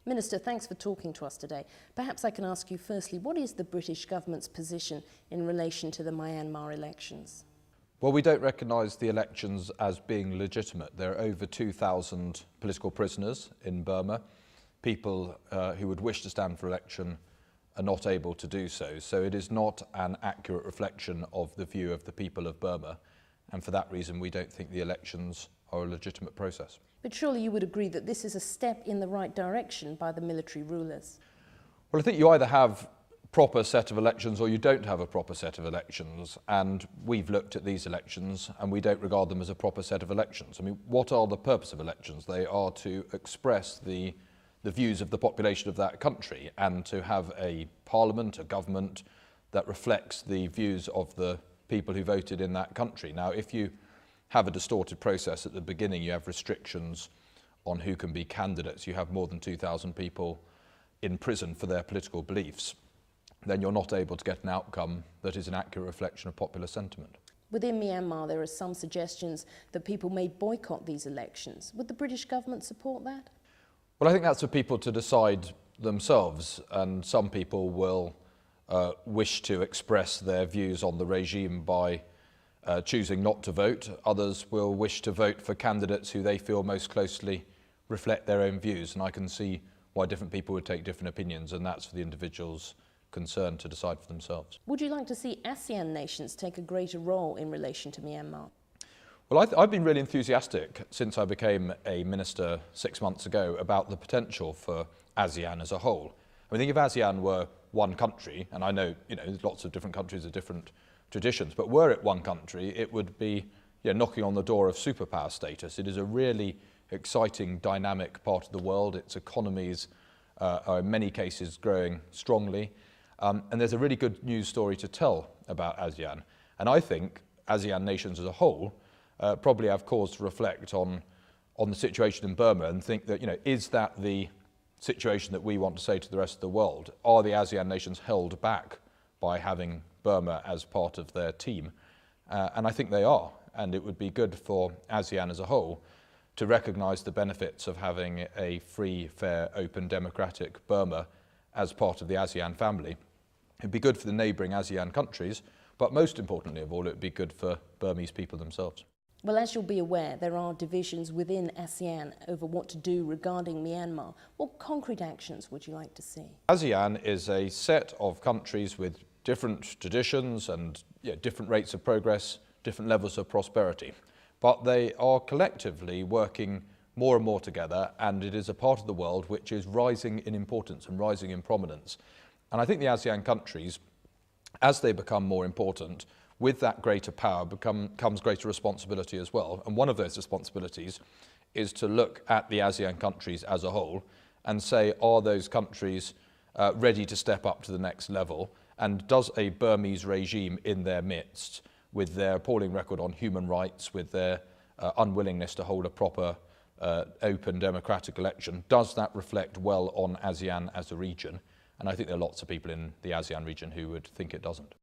Minister, thanks for talking to us today. Perhaps I can ask you firstly, what is the British government's position in relation to the Myanmar elections? Well, we don't recognise the elections as being legitimate. There are over 2,000 political prisoners in Burma. People who would wish to stand for election are not able to do so. So it is not an accurate reflection of the view of the people of Burma. And for that reason, we don't think the elections are a legitimate process. But surely you would agree that this is a step in the right direction by the military rulers? Well, I think you either have a proper set of elections or you don't have a proper set of elections. And we've looked at these elections and we don't regard them as a proper set of elections. I mean, what are the purpose of elections? They are to express the views of the population of that country and to have a parliament, a government that reflects the views of the people who voted in that country. Now, if you have a distorted process at the beginning, you have restrictions on who can be candidates, you have more than 2,000 people in prison for their political beliefs, then you're not able to get an outcome that is an accurate reflection of popular sentiment. Within Myanmar, there are some suggestions that people may boycott these elections. Would the British government support that? Well, I think that's for people to decide themselves, and some people will wish to express their views on the regime by choosing not to vote. Others will wish to vote for candidates who they feel most closely reflect their own views, and I can see why different people would take different opinions, and that's for the individuals concerned to decide for themselves. Would you like to see ASEAN nations take a greater role in relation to Myanmar? Well, I've been really enthusiastic since I became a minister 6 months ago about the potential for ASEAN as a whole. I think if ASEAN were one country, and I know, there's lots of different countries with different traditions, but were it one country, it would be knocking on the door of superpower status. It is a really exciting, dynamic part of the world. Its economies are in many cases growing strongly, and there's a really good news story to tell about ASEAN. And I think ASEAN nations as a whole probably have cause to reflect on the situation in Burma and think that, is that the situation that we want to say to the rest of the world? Are the ASEAN nations held back by having Burma as part of their team? And I think they are, and it would be good for ASEAN as a whole to recognise the benefits of having a free, fair, open, democratic Burma as part of the ASEAN family. It'd be good for the neighbouring ASEAN countries, but most importantly of all, it would be good for Burmese people themselves. Well, as you'll be aware, there are divisions within ASEAN over what to do regarding Myanmar. What concrete actions would you like to see? ASEAN is a set of countries with different traditions and different rates of progress, different levels of prosperity. But they are collectively working more and more together, and it is a part of the world which is rising in importance and rising in prominence. And I think the ASEAN countries, as they become more important, with that greater power comes greater responsibility as well. And one of those responsibilities is to look at the ASEAN countries as a whole and say, are those countries ready to step up to the next level? And does a Burmese regime in their midst, with their appalling record on human rights, with their unwillingness to hold a proper, open, democratic election, does that reflect well on ASEAN as a region? And I think there are lots of people in the ASEAN region who would think it doesn't.